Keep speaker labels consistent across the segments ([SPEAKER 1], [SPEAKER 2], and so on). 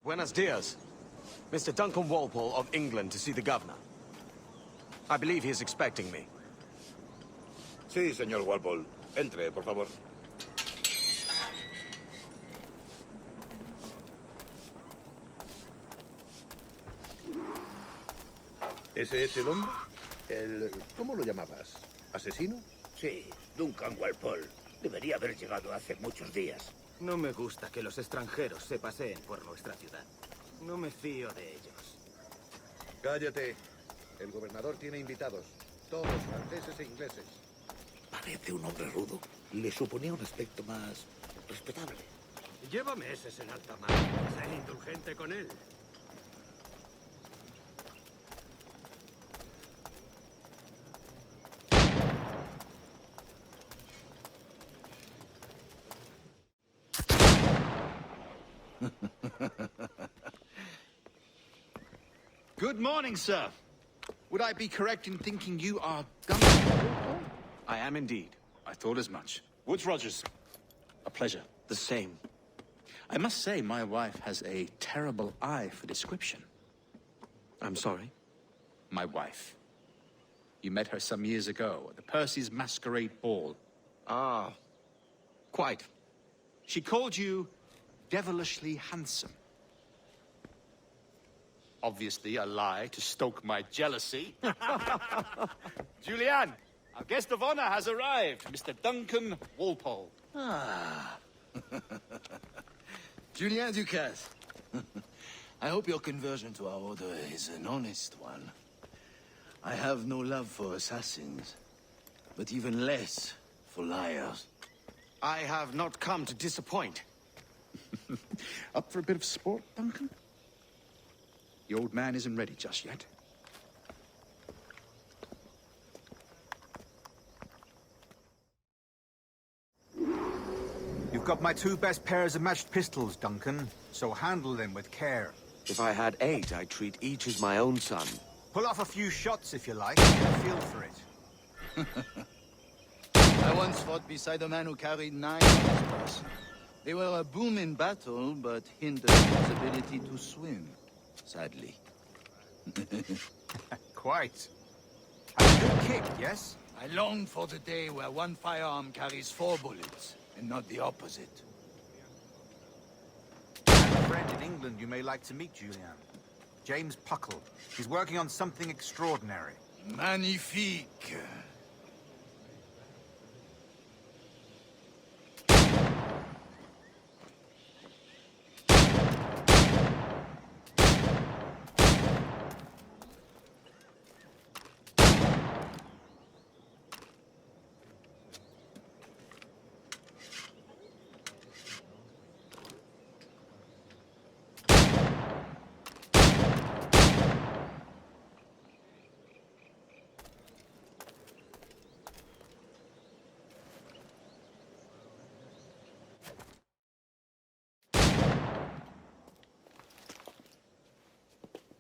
[SPEAKER 1] Buenos dias. Mr. Duncan Walpole of England to see the governor. I believe he is expecting me.
[SPEAKER 2] Sí, señor Walpole. Entre, por favor. ¿Ese es el hombre? ¿Cómo lo llamabas? ¿Asesino?
[SPEAKER 3] Sí, Duncan Walpole. Debería haber llegado hace muchos días.
[SPEAKER 4] No me gusta que los extranjeros se paseen por nuestra ciudad. No me fío de ellos.
[SPEAKER 2] Cállate. El gobernador tiene invitados. Todos franceses e ingleses.
[SPEAKER 3] Parece un hombre rudo. Le suponía un aspecto más respetable.
[SPEAKER 5] Llévame ese en alta mar. Sé indulgente con él.
[SPEAKER 6] Good morning, sir. Would I be correct in thinking you are Duncan Walpole?
[SPEAKER 1] I am indeed.
[SPEAKER 6] I thought as much. Woods Rogers. A pleasure.
[SPEAKER 1] The same.
[SPEAKER 6] I must say, my wife has a terrible eye for description.
[SPEAKER 1] I'm sorry.
[SPEAKER 6] My wife. You met her some years ago at the Percy's Masquerade Ball.
[SPEAKER 1] Ah, quite.
[SPEAKER 6] She called you devilishly handsome. Obviously a lie to stoke my jealousy. Julianne, our guest of honor has arrived, Mr. Duncan Walpole.
[SPEAKER 7] Ah. Julien Ducasse. I hope your conversion to our order is an honest one. I have no love for assassins, but even less for liars.
[SPEAKER 1] I have not come to disappoint.
[SPEAKER 6] Up for a bit of sport, Duncan? The old man isn't ready just yet.
[SPEAKER 8] You've got my two best pairs of matched pistols, Duncan, so handle them with care.
[SPEAKER 1] If I had 8, I'd treat each as my own son.
[SPEAKER 8] Pull off a few shots if you like, get a feel for it.
[SPEAKER 7] I once fought beside a man who carried 9 on his person. They were a boom in battle, but hindered his ability to swim, sadly.
[SPEAKER 8] Quite. A good kick, yes?
[SPEAKER 7] I long for the day where one firearm carries 4 bullets, and not the opposite.
[SPEAKER 8] I have a friend in England you may like to meet, Julian. James Puckle. He's working on something extraordinary.
[SPEAKER 7] Magnifique.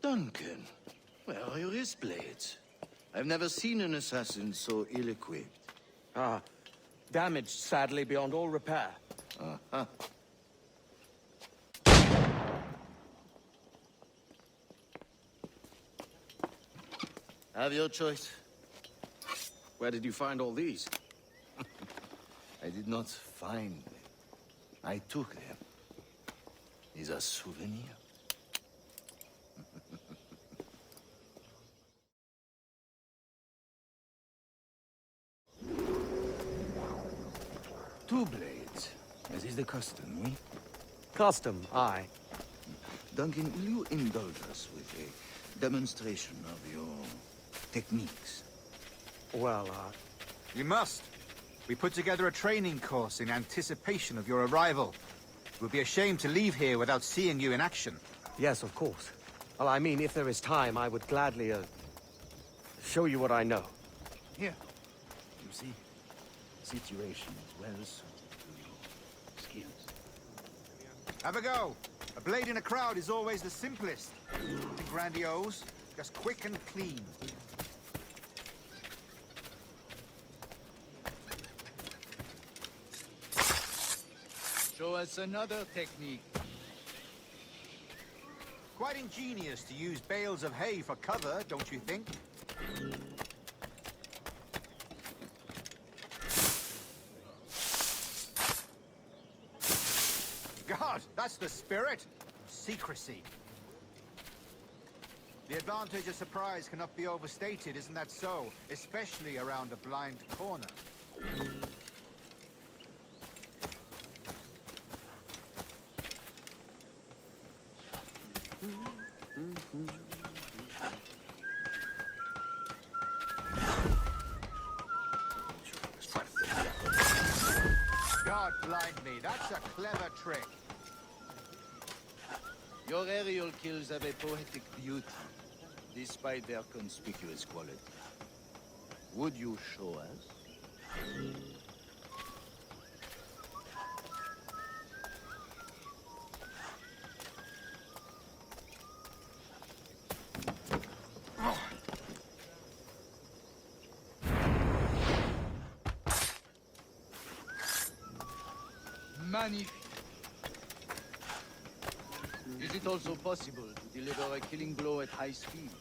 [SPEAKER 7] Duncan, where are your wrist blades? I've never seen an assassin so ill-equipped.
[SPEAKER 1] Ah, damaged sadly beyond all repair.
[SPEAKER 7] Uh-huh. Have your choice.
[SPEAKER 1] Where did you find all these?
[SPEAKER 7] I did not find them. I took them. These are souvenirs. Two blades, as is the custom, oui?
[SPEAKER 1] Custom, aye.
[SPEAKER 7] Duncan, will you indulge us with a demonstration of your techniques?
[SPEAKER 1] Well,
[SPEAKER 8] You must. We put together a training course in anticipation of your arrival. It would be a shame to leave here without seeing you in action.
[SPEAKER 1] yes, of course. Well, I mean, if there is time, I would gladly, show you what I know.
[SPEAKER 7] Here. You see, the situation is well suited to your skills.
[SPEAKER 8] Have a go. A blade in a crowd is always the simplest. Nothing grandiose, just quick and clean.
[SPEAKER 7] Show us another technique.
[SPEAKER 8] Quite ingenious to use bales of hay for cover, don't you think? God, that's the spirit. Secrecy. The advantage of surprise cannot be overstated, isn't that so? Especially around a blind corner. God blind me, that's a clever trick.
[SPEAKER 7] Your aerial kills have a poetic beauty, despite their conspicuous quality. Would you show us? Magnifique. Is it also possible to deliver a killing blow at high speed?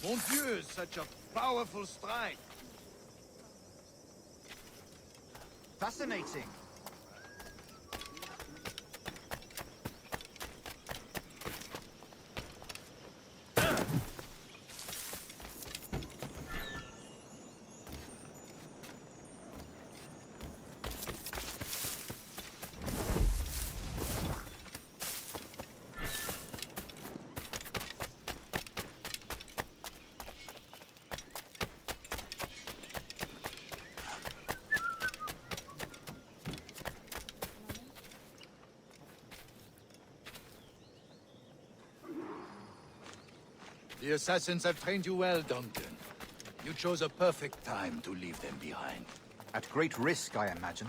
[SPEAKER 7] Mon Dieu, such a powerful strike!
[SPEAKER 8] Fascinating.
[SPEAKER 7] The assassins have trained you well, Duncan. You chose a perfect time to leave them behind.
[SPEAKER 8] At great risk, I imagine.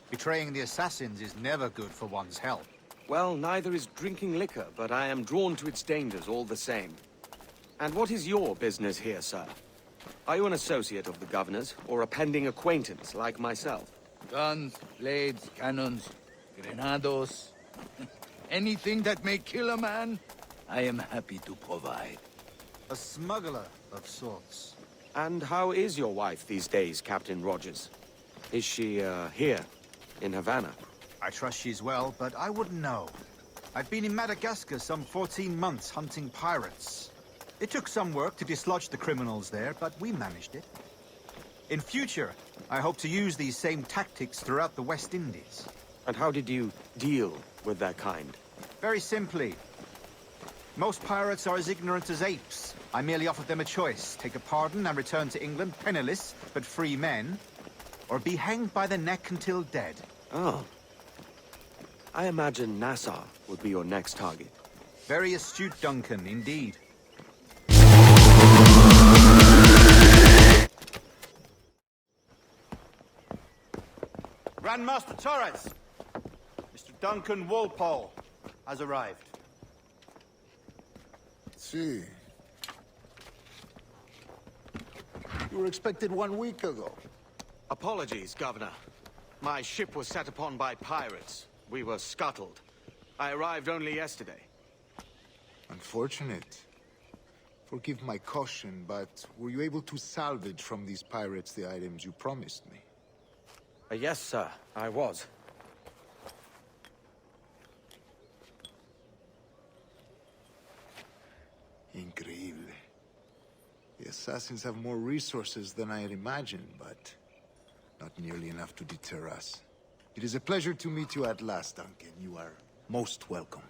[SPEAKER 8] Betraying the assassins is never good for one's health.
[SPEAKER 1] Well, neither is drinking liquor, but I am drawn to its dangers all the same. And what is your business here, sir? Are you an associate of the governor's, or a pending acquaintance like myself?
[SPEAKER 7] Guns, blades, cannons, grenados. Anything that may kill a man, I am happy to provide.
[SPEAKER 8] A smuggler of sorts.
[SPEAKER 1] And how is your wife these days, Captain Rogers? Is she, here, in Havana?
[SPEAKER 8] I trust she's well, but I wouldn't know. I've been in Madagascar some 14 months hunting pirates. It took some work to dislodge the criminals there, but we managed it. In future, I hope to use these same tactics throughout the West Indies.
[SPEAKER 1] And how did you deal with that kind?
[SPEAKER 8] Very simply. Most pirates are as ignorant as apes. I merely offered them a choice. Take a pardon and return to England penniless, but free men. Or be hanged by the neck until dead.
[SPEAKER 1] Oh. I imagine Nassau would be your next target.
[SPEAKER 8] Very astute, Duncan, indeed. Grand Master Torres! Mr. Duncan Walpole has arrived.
[SPEAKER 9] See. You were expected 1 week ago.
[SPEAKER 1] Apologies, Governor. My ship was set upon by pirates. We were scuttled. I arrived only yesterday.
[SPEAKER 9] Unfortunate. Forgive my caution, but were you able to salvage from these pirates the items you promised me?
[SPEAKER 1] Yes, sir, I was.
[SPEAKER 9] Increíble. The assassins have more resources than I had imagined, but not nearly enough to deter us. It is a pleasure to meet you at last, Duncan. You are most welcome.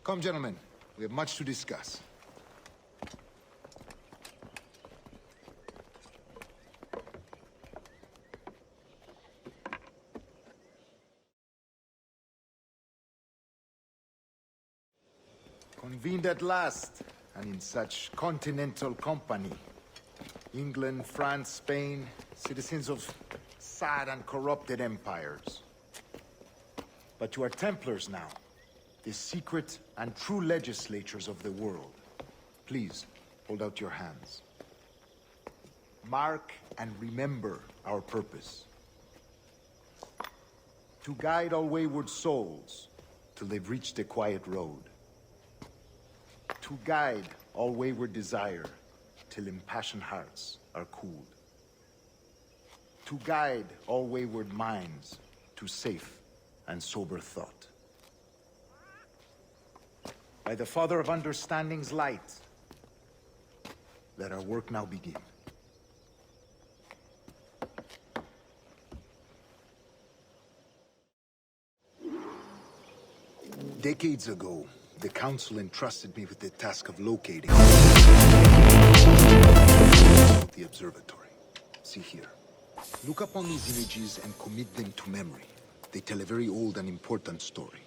[SPEAKER 9] Come, gentlemen. We have much to discuss. Convened at last, and in such continental company. England, France, Spain, citizens of sad and corrupted empires. But you are Templars now, the secret and true legislators of the world. Please, hold out your hands. Mark and remember our purpose. To guide all wayward souls till they've reached a quiet road. To guide all wayward desire till impassioned hearts are cooled. To guide all wayward minds to safe and sober thought. By the Father of Understanding's light, let our work now begin. Decades ago, the Council entrusted me with the task of locating the observatory. See here. Look upon these images and commit them to memory. They tell a very old and important story.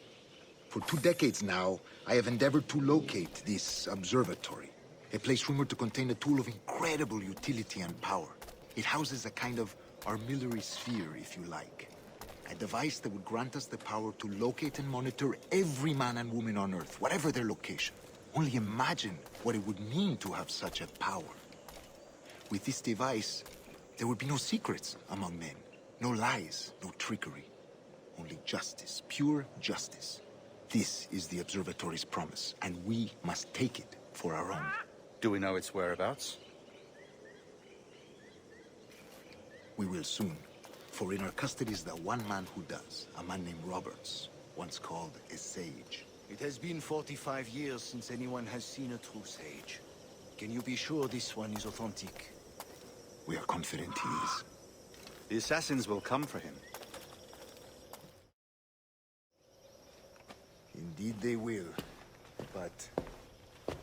[SPEAKER 9] For 2 decades now, I have endeavored to locate this observatory, a place rumored to contain a tool of incredible utility and power. It houses a kind of armillary sphere, if you like. A device that would grant us the power to locate and monitor every man and woman on Earth, whatever their location. Only imagine what it would mean to have such a power. With this device, there would be no secrets among men. No lies, no trickery. Only justice, pure justice. This is the observatory's promise, and we must take it for our own.
[SPEAKER 6] Do we know its whereabouts?
[SPEAKER 9] We will soon. For in our custody is the one man who does, a man named Roberts, once called a sage.
[SPEAKER 7] It has been 45 years since anyone has seen a true sage. Can you be sure this one is authentic?
[SPEAKER 9] We are confident he is.
[SPEAKER 6] The assassins will come for him.
[SPEAKER 9] Indeed they will. But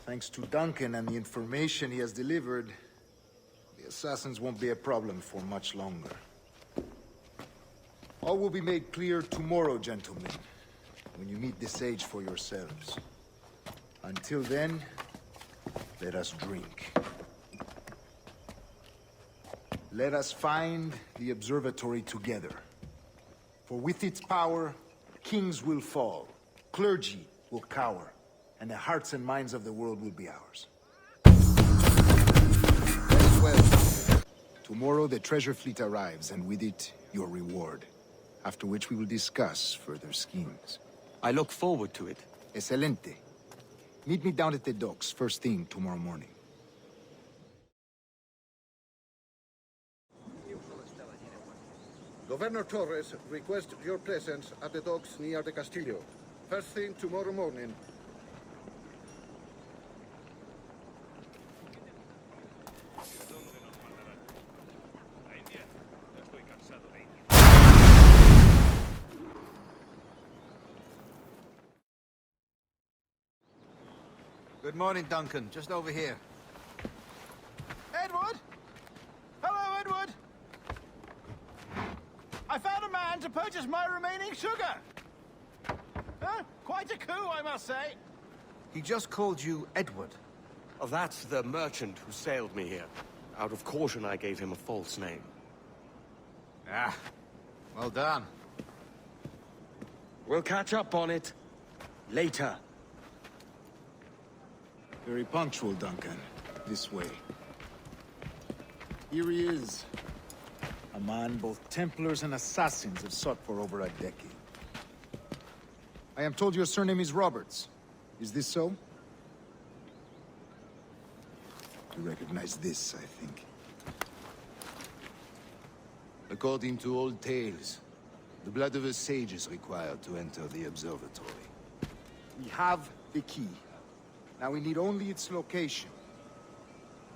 [SPEAKER 9] thanks to Duncan and the information he has delivered, the assassins won't be a problem for much longer. All will be made clear tomorrow, gentlemen, when you meet the sage for yourselves. Until then, let us drink. Let us find the observatory together. For with its power, kings will fall, clergy will cower, and the hearts and minds of the world will be ours. Very well. Tomorrow the treasure fleet arrives, and with it, your reward. After which we will discuss further schemes.
[SPEAKER 1] I look forward to it.
[SPEAKER 9] Excelente. Meet me down at the docks first thing tomorrow morning.
[SPEAKER 2] Governor Torres requests your presence at the docks near the Castillo. First thing tomorrow morning.
[SPEAKER 8] Good morning, Duncan. Just over here. Edward? Hello, Edward! I found a man to purchase my remaining sugar! Huh? Quite a coup, I must say. He just called you Edward.
[SPEAKER 1] Oh, that's the merchant who sailed me here. Out of caution, I gave him a false name.
[SPEAKER 8] Ah, well done.
[SPEAKER 1] We'll catch up on it later.
[SPEAKER 9] Very punctual, Duncan. This way. Here he is. A man both Templars and Assassins have sought for over a decade. I am told your surname is Roberts. Is this so? You recognize this, I think.
[SPEAKER 7] According to old tales, the blood of a sage is required to enter the observatory.
[SPEAKER 9] We have the key. Now we need only its location.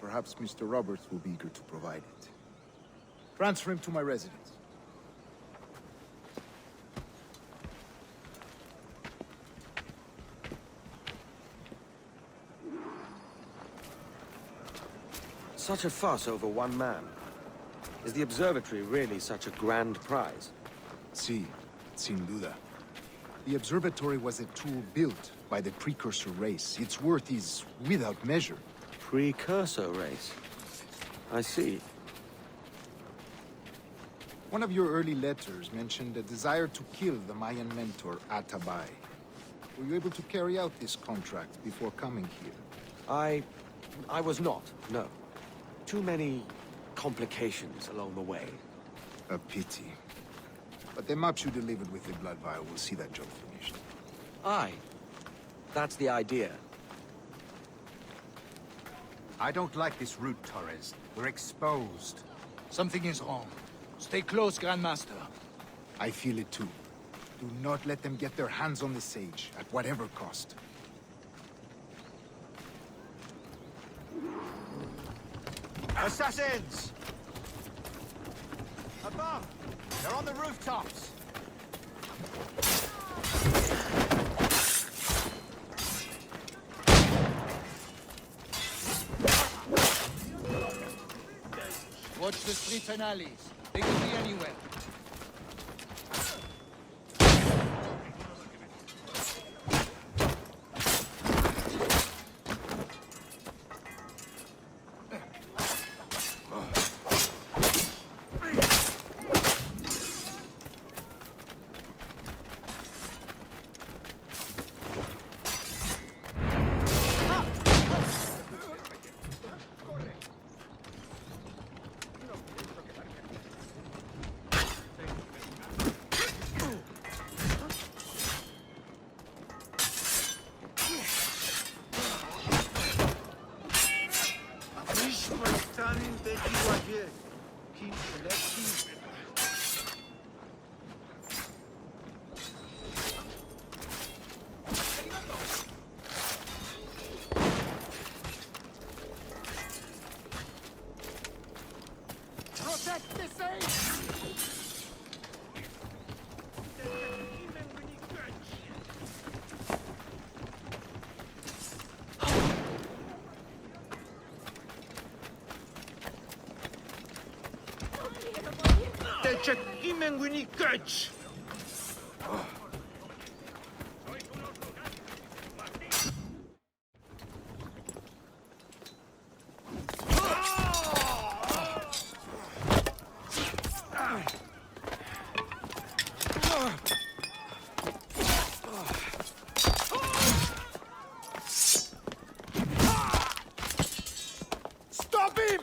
[SPEAKER 9] Perhaps Mr. Roberts will be eager to provide it. Transfer him to my residence.
[SPEAKER 1] Such a fuss over one man. Is the observatory really such a grand prize?
[SPEAKER 9] Sí, sin duda. The observatory was a tool built by the precursor race. Its worth is without measure.
[SPEAKER 1] Precursor race? I see.
[SPEAKER 9] One of your early letters mentioned a desire to kill the Mayan mentor, Atabay. Were you able to carry out this contract before coming here?
[SPEAKER 1] I was not, no. Too many complications along the way.
[SPEAKER 9] A pity. But the maps you delivered with the blood vial will see that job finished.
[SPEAKER 1] Aye. That's the idea.
[SPEAKER 8] I don't like this route, Torres. We're exposed.
[SPEAKER 7] Something is wrong. Stay close, Grandmaster.
[SPEAKER 9] I feel it too. Do not let them get their hands on the Sage, at whatever cost.
[SPEAKER 8] Assassins! Above! They're on the rooftops!
[SPEAKER 7] Watch the streets and alleys. They could be anywhere.
[SPEAKER 9] Stop him!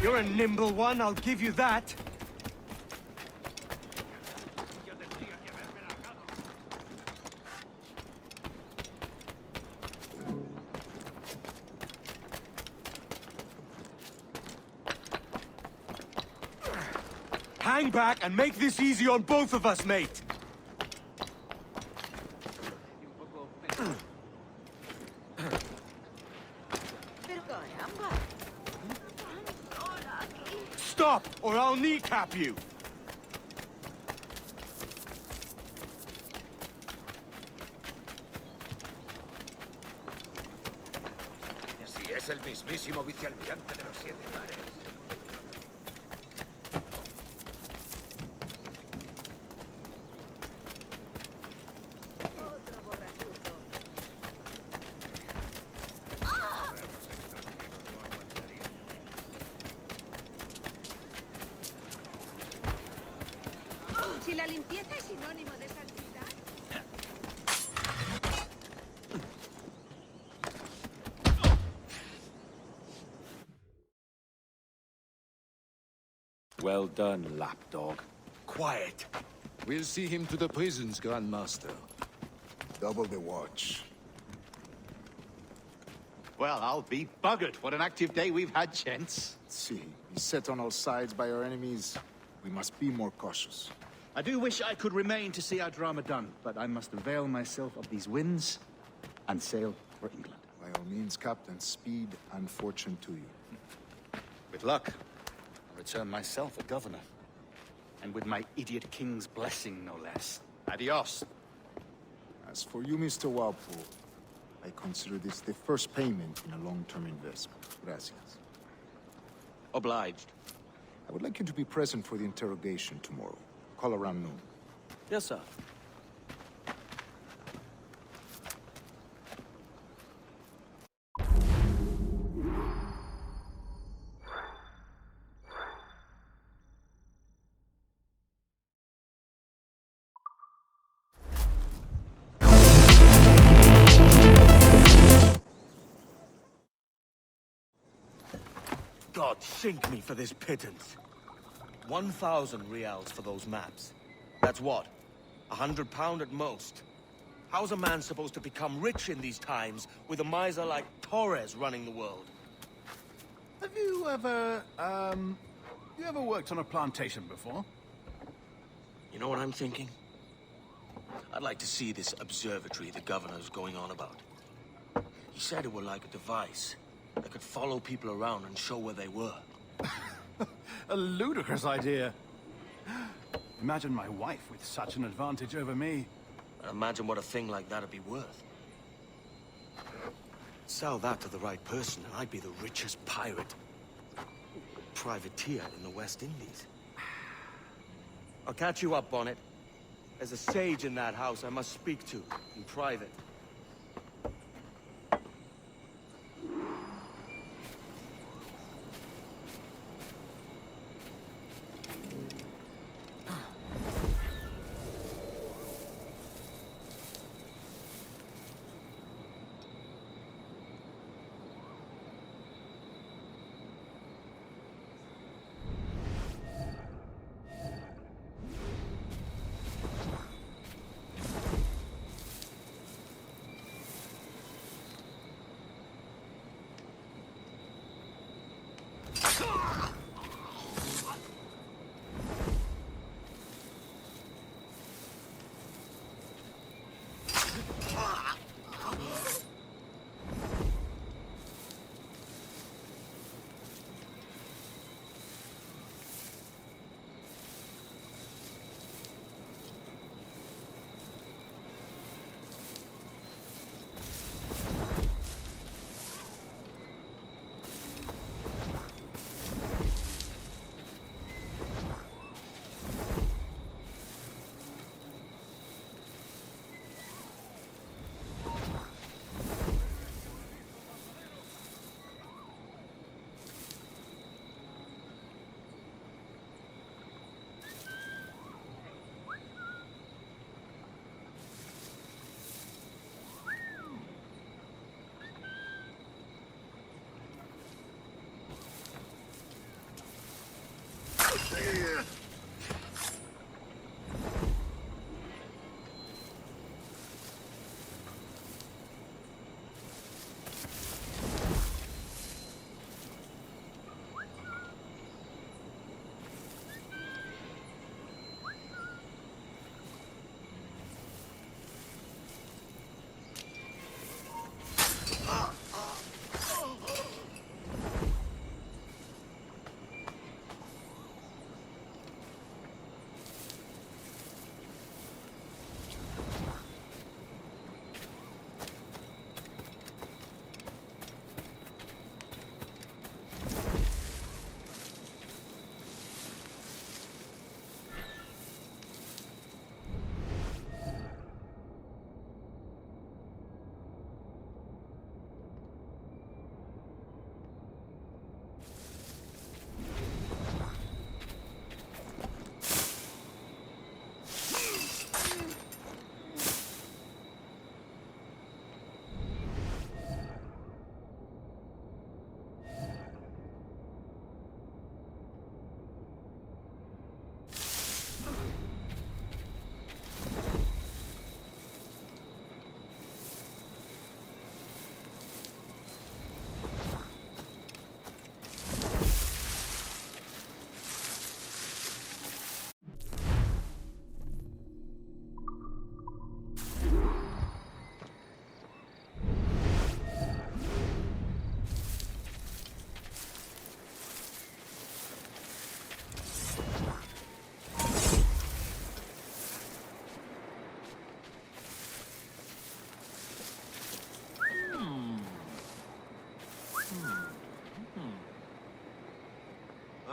[SPEAKER 1] You're a nimble one, I'll give you that. Hang back and make this easy on both of us, mate. Stop, or I'll kneecap you.
[SPEAKER 5] Si es el mismísimo vicealmirante de los Siete Mares.
[SPEAKER 10] Si la limpieza es sinónimo de santidad...
[SPEAKER 1] Well done, lapdog. Quiet.
[SPEAKER 7] We'll see him to the prisons, Grandmaster.
[SPEAKER 9] Double the watch.
[SPEAKER 6] Well, I'll be buggered. What an active day we've had, gents.
[SPEAKER 9] See, beset on all sides by our enemies, we must be more cautious.
[SPEAKER 6] I do wish I could remain to see our drama done, but I must avail myself of these winds and sail for England.
[SPEAKER 9] By all means, Captain, speed and fortune to you.
[SPEAKER 6] With luck, I'll return myself a governor. And with my idiot king's blessing, no less. Adios.
[SPEAKER 9] As for you, Mr. Walpole, I consider this the first payment in a long-term investment. Gracias.
[SPEAKER 1] Obliged.
[SPEAKER 9] I would like you to be present for the interrogation tomorrow. Call around noon.
[SPEAKER 1] Yes, sir. God, sink me for this pittance. 1,000 reals for those maps. That's what? £100 at most. How's a man supposed to become rich in these times with a miser like Torres running the world?
[SPEAKER 11] Have you ever, worked on a plantation before?
[SPEAKER 1] You know what I'm thinking? I'd like to see this observatory the governor's going on about. He said it were like a device that could follow people around and show where they were.
[SPEAKER 11] A ludicrous idea. Imagine my wife with such an advantage over me.
[SPEAKER 1] And imagine what a thing like that'd be worth. Sell that to the right person and I'd be the richest pirate. Privateer in the West Indies. I'll catch you up, Bonnet. There's a sage in that house I must speak to, in private.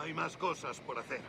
[SPEAKER 2] Hay más cosas por hacer.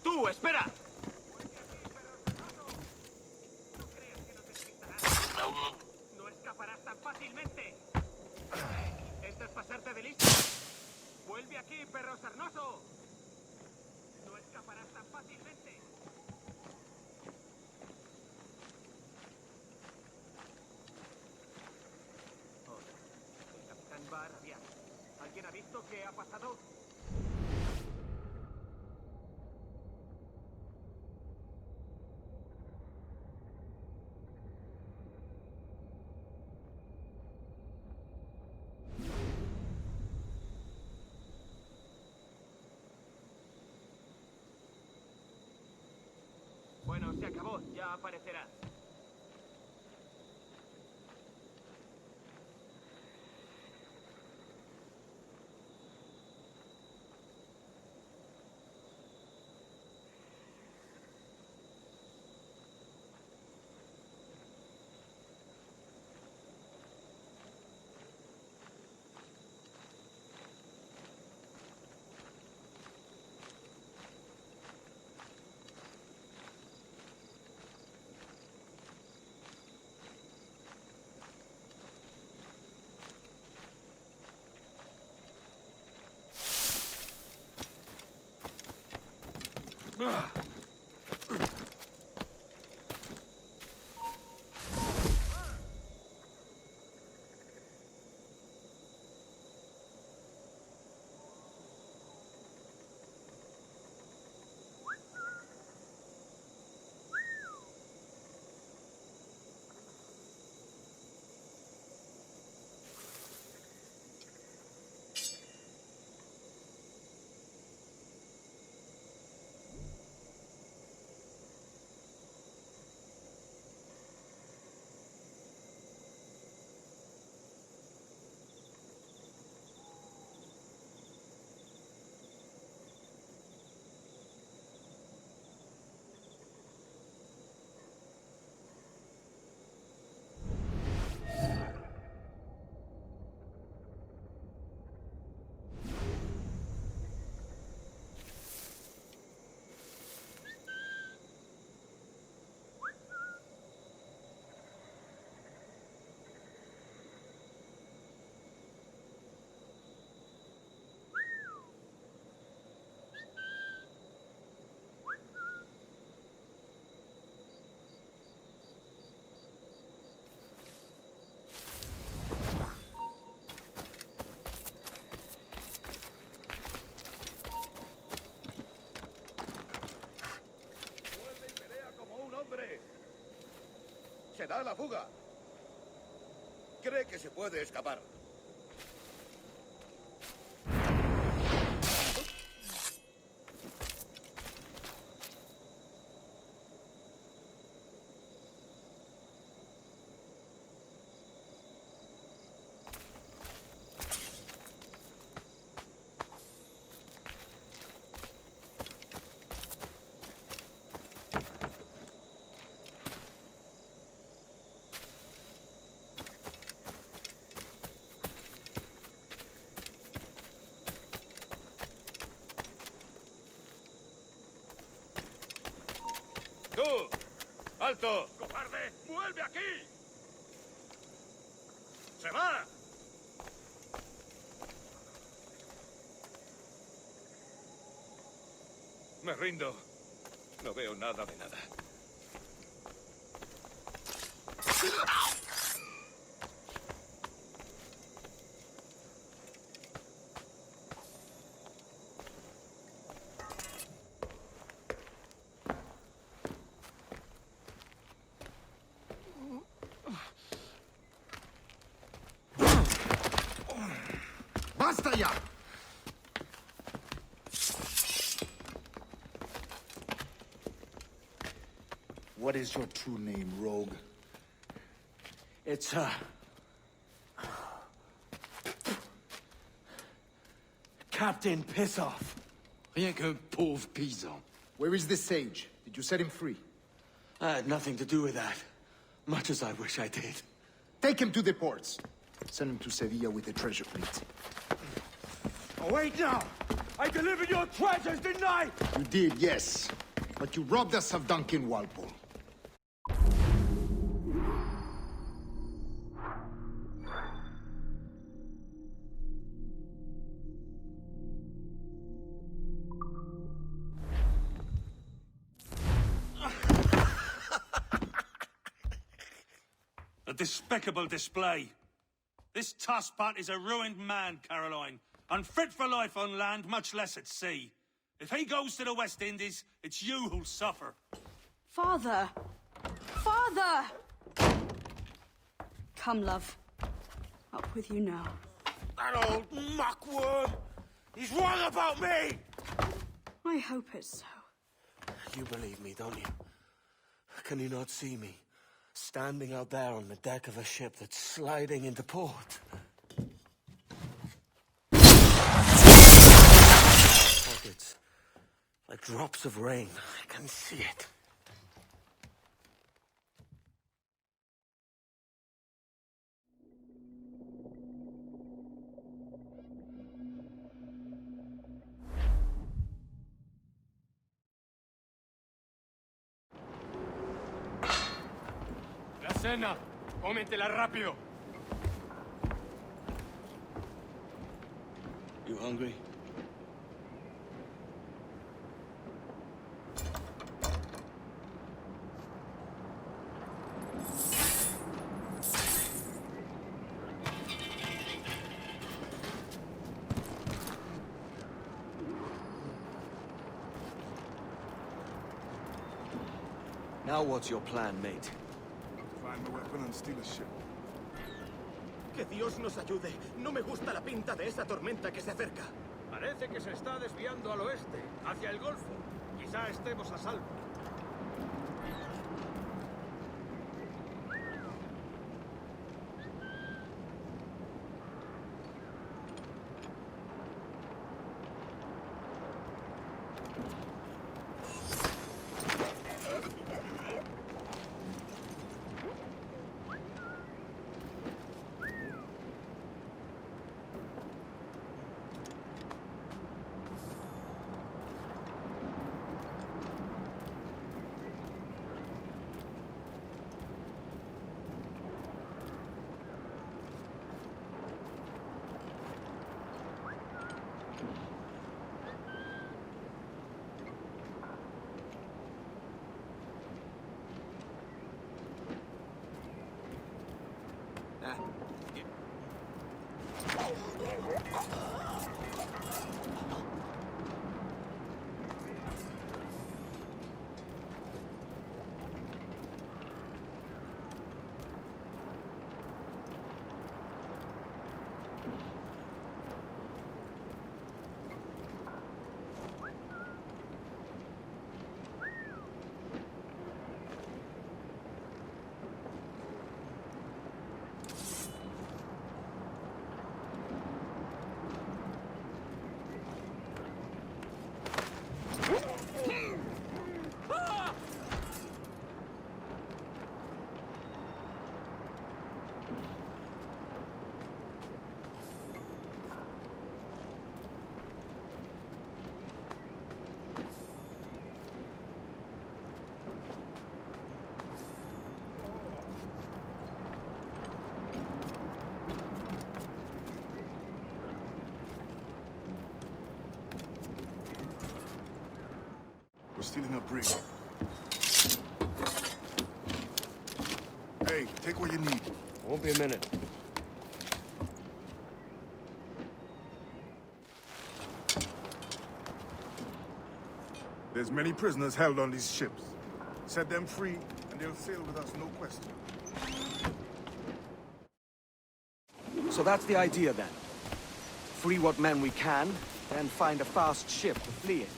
[SPEAKER 4] ¡Tú, espera! No escaparás tan fácilmente. Esto es pasarte de listo. Vuelve aquí, perro sarnoso. No escaparás tan fácilmente. Hola. El capitán va a rabiar. ¿Alguien ha visto qué ha pasado? Bueno, se acabó. Ya aparecerá.
[SPEAKER 2] Se da la fuga. Cree que se puede escapar.
[SPEAKER 5] ¡Tú! ¡Alto! ¡Cobarde! ¡Vuelve aquí! ¡Se va! Me rindo. No veo nada de nada.
[SPEAKER 9] ¡Basta ya! What is your true name, rogue?
[SPEAKER 1] It's, Captain Pissoff.
[SPEAKER 7] Rien qu'un pauvre paysan.
[SPEAKER 9] Where is the sage? Did you set him free?
[SPEAKER 1] I had nothing to do with that. Much as I wish I did.
[SPEAKER 9] Take him to the ports. Send him to Sevilla with the treasure fleet.
[SPEAKER 1] Oh, wait now! I delivered your treasures, didn't I?
[SPEAKER 9] You did, yes. But you robbed us of Duncan Walpole.
[SPEAKER 12] A despicable display. This Tosspot is a ruined man, Caroline. Unfit for life on land, much less at sea. If he goes to the West Indies, it's you who'll suffer.
[SPEAKER 10] Father! Father! Come, love. Up with you now.
[SPEAKER 1] That old muckworm! He's wrong about me!
[SPEAKER 10] I hope it's so.
[SPEAKER 1] You believe me, don't you? Can you not see me? Standing out there on the deck of a ship that's sliding into port. Pockets. Like drops of rain. I can see it.
[SPEAKER 4] La cena. Cómetela rápido.
[SPEAKER 1] You hungry? Now what's your plan, mate?
[SPEAKER 11] Find the weapon and steal a ship.
[SPEAKER 4] Que Dios nos ayude. No me gusta la pinta de esa tormenta que se acerca.
[SPEAKER 5] Parece que se está desviando al oeste, hacia el Golfo. Quizá estemos a salvo.
[SPEAKER 11] We're stealing a brig. Hey, take what you need.
[SPEAKER 1] Won't be a minute.
[SPEAKER 11] There's many prisoners held on these ships. Set them free, and they'll sail with us, no question.
[SPEAKER 1] So that's the idea then. Free what men we can, then find a fast ship to flee in.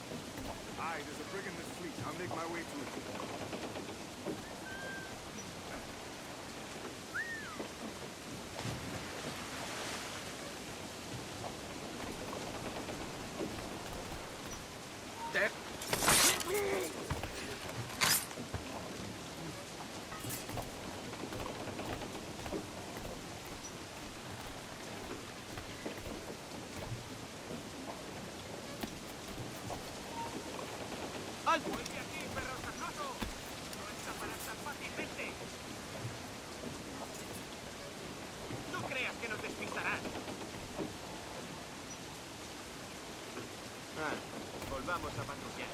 [SPEAKER 11] Aye, there's a brig in this fleet. I'll make my way to it.
[SPEAKER 4] ¡Vuelve aquí, perro sarnoso! ¡No escaparás tan fácilmente! ¡No creas que nos despistarán! Volvamos a patrullar.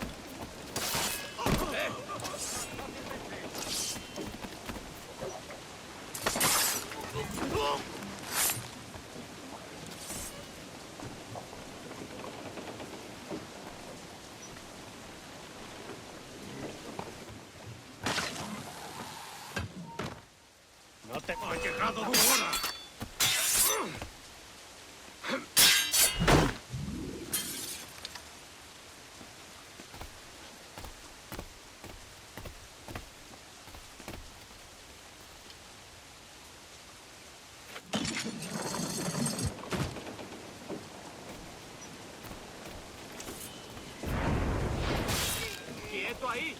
[SPEAKER 12] ¡No te ha llegado tu hora!
[SPEAKER 4] ¡Quieto ahí!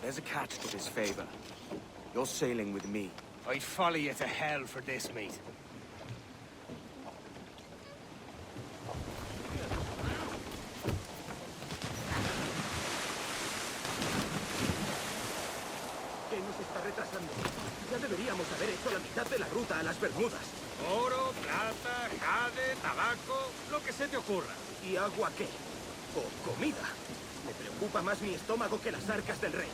[SPEAKER 1] There's a catch to this favor. You're sailing with me.
[SPEAKER 4] I'd follow you to hell for this, mate. ¿Qué nos está retrasando? Ya deberíamos haber hecho la mitad de la ruta a las Bermudas. Oro, plata, jade, tabaco, lo que se te ocurra. ¿Y agua qué? ¿O comida? Me preocupa más mi estómago que las arcas del rey.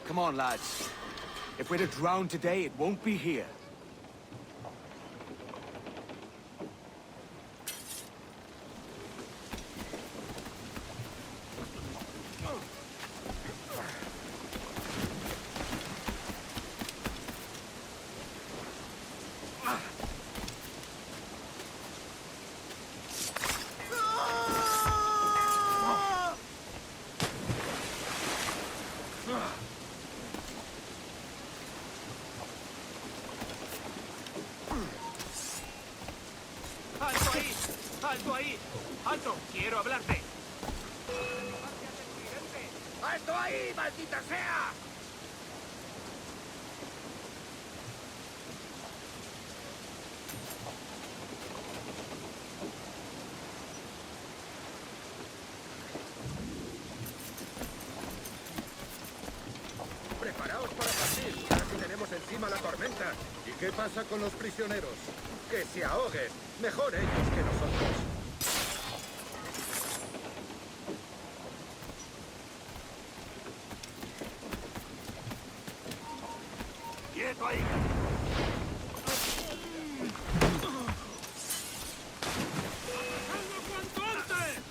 [SPEAKER 1] Come on, lads. If we're to drown today, it won't be here.
[SPEAKER 4] ¡Alto ahí! ¡Alto ahí! ¡Alto! ¡Quiero hablarte! ¡Alto ahí, maldita sea!
[SPEAKER 2] Preparaos para partir. Casi tenemos encima la tormenta. ¿Y qué pasa con los prisioneros? Que se ahoguen. Mejor ellos que nosotros.
[SPEAKER 4] ¡Quieto ahí! ¡Salgo cuanto antes!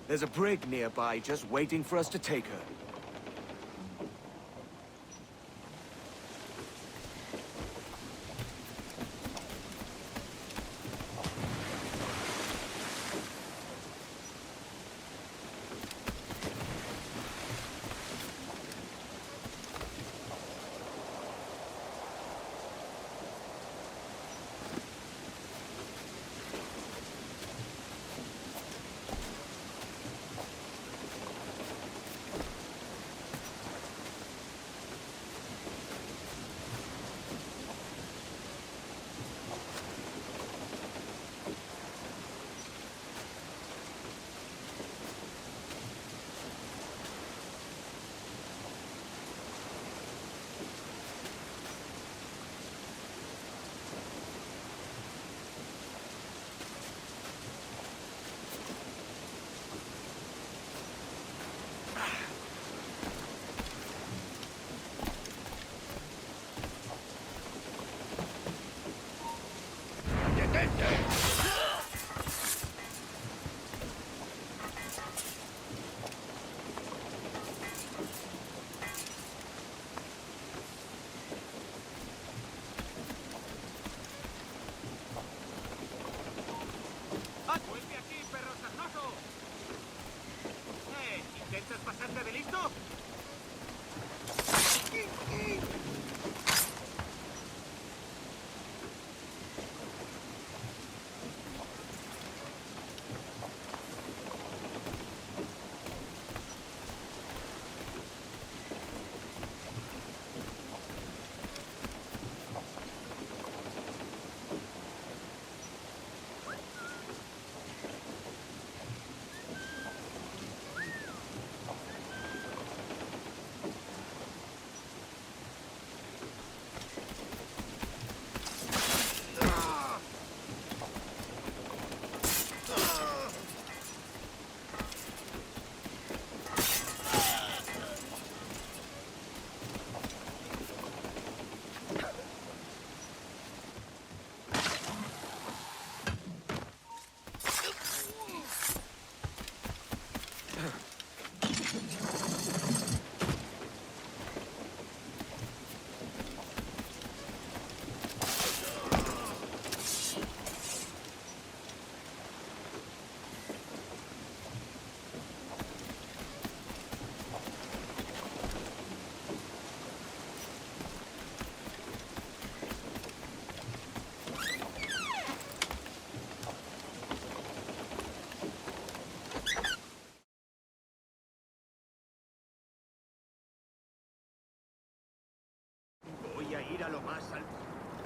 [SPEAKER 1] There's a brig nearby just waiting for us to take her.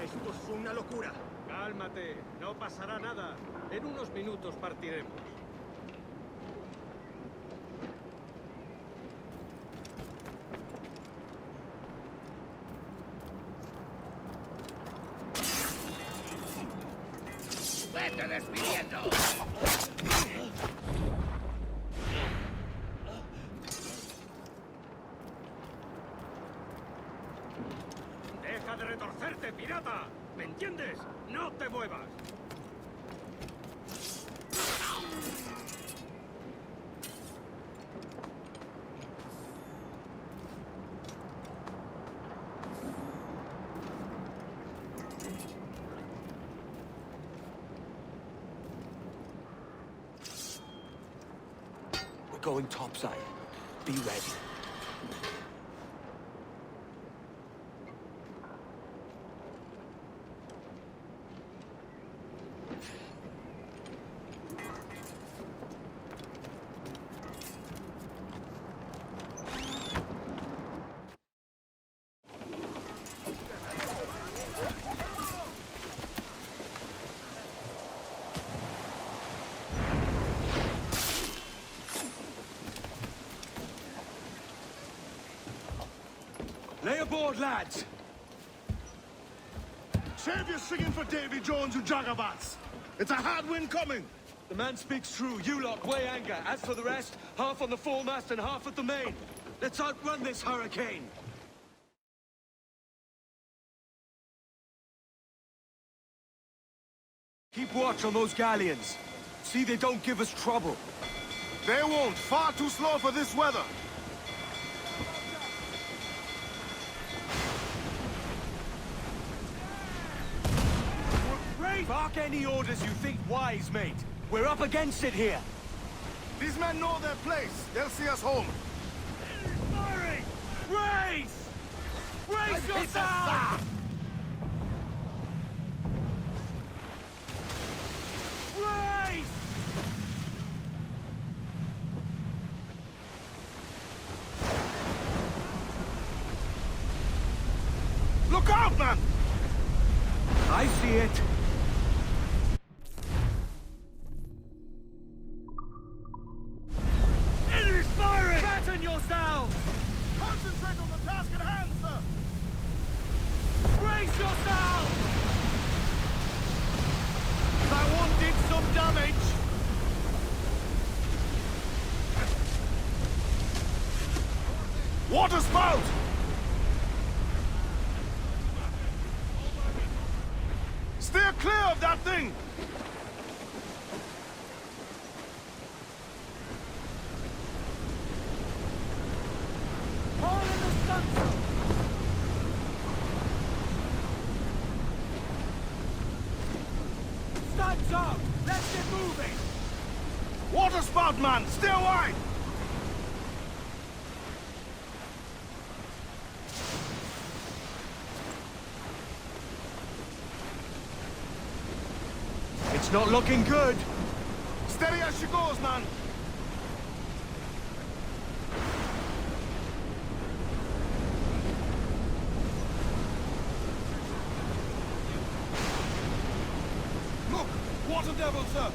[SPEAKER 2] Esto es una locura.
[SPEAKER 4] Cálmate, no pasará nada. En unos minutos partiremos.
[SPEAKER 5] ¡Vete despidiendo!
[SPEAKER 4] ¡Deja de retorcerte, pirata! ¿Me entiendes? ¡No te muevas!
[SPEAKER 1] We're going topside. Be ready.
[SPEAKER 4] Lay aboard, lads!
[SPEAKER 11] Save your singing for Davy Jones and Jagabats. It's a hard wind coming.
[SPEAKER 1] The man speaks true. You lot weigh anchor. As for the rest, half on the foremast and half at the main. Let's outrun this hurricane. Keep watch on those galleons. See they don't give us trouble.
[SPEAKER 11] They won't. Far too slow for this weather.
[SPEAKER 1] Bark any orders you think wise, mate. We're up against it here.
[SPEAKER 11] These men know their place. They'll see us home.
[SPEAKER 4] Firing! Race! Race yourself! Race!
[SPEAKER 11] Look out, man!
[SPEAKER 1] I see it.
[SPEAKER 4] Enemy's firing! Batten yourselves!
[SPEAKER 11] Concentrate on the task at hand, sir!
[SPEAKER 4] Brace yourselves!
[SPEAKER 11] That one did some damage! Water spout! Steer clear of that thing!
[SPEAKER 4] All in the stunsail! Stunts out! Let's get moving!
[SPEAKER 11] Water spout, man! Stay wide!
[SPEAKER 1] It's not looking good.
[SPEAKER 11] Steady as she goes, man! Look! Water devil, sir!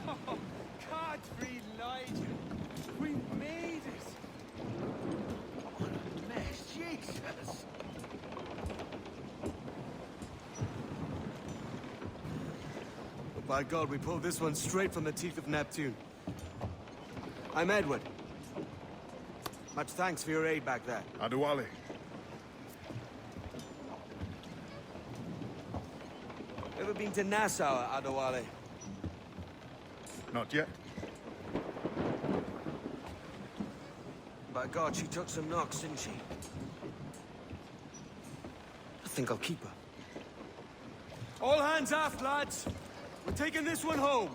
[SPEAKER 1] Oh, Godfrey Legion. We made it.
[SPEAKER 7] What a mess, Jesus!
[SPEAKER 1] By God, we pulled this one straight from the teeth of Neptune. I'm Edward. Much thanks for your aid back there.
[SPEAKER 9] Adewale.
[SPEAKER 1] Ever been to Nassau, Adewale?
[SPEAKER 9] Not yet.
[SPEAKER 1] By God, she took some knocks, didn't she? I think I'll keep her. All hands aft, lads! We're taking this one home!